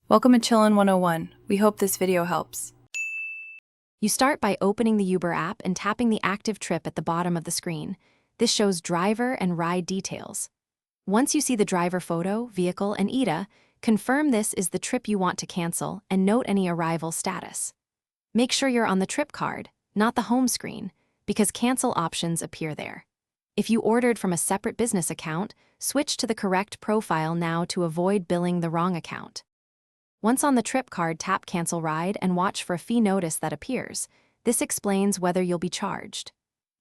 Welcome to Chillin' 101. We hope this video helps. You start by opening the Uber app and tapping the active trip at the bottom of the screen. This shows driver and ride details. Once you see the driver photo, vehicle, and ETA, confirm this is the trip you want to cancel and note any arrival status. Make sure you're on the trip card, not the home screen, because cancel options appear there. If you ordered from a separate business account, switch to the correct profile now to avoid billing the wrong account. Once on the trip card, tap Cancel Ride and watch for a fee notice that appears. This explains whether you'll be charged.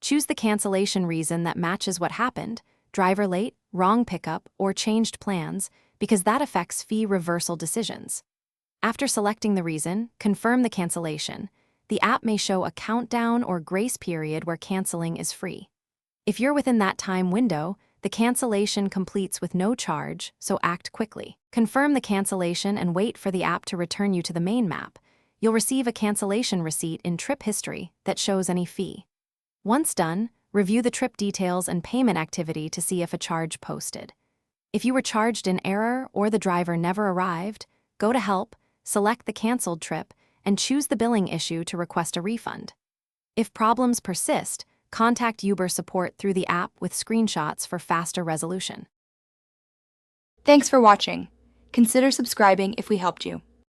Choose the cancellation reason that matches what happened, driver late, wrong pickup, or changed plans, because that affects fee reversal decisions. After selecting the reason, confirm the cancellation. The app may show a countdown or grace period where canceling is free. If you're within that time window, the cancellation completes with no charge, so act quickly. Confirm the cancellation and wait for the app to return you to the main map. You'll receive a cancellation receipt in trip history that shows any fee. Once done, review the trip details and payment activity to see if a charge posted. If you were charged in error or the driver never arrived, go to Help, select the canceled trip, and choose the billing issue to request a refund. If problems persist, contact Uber support through the app with screenshots for faster resolution. Thanks for watching. Consider subscribing if we helped you.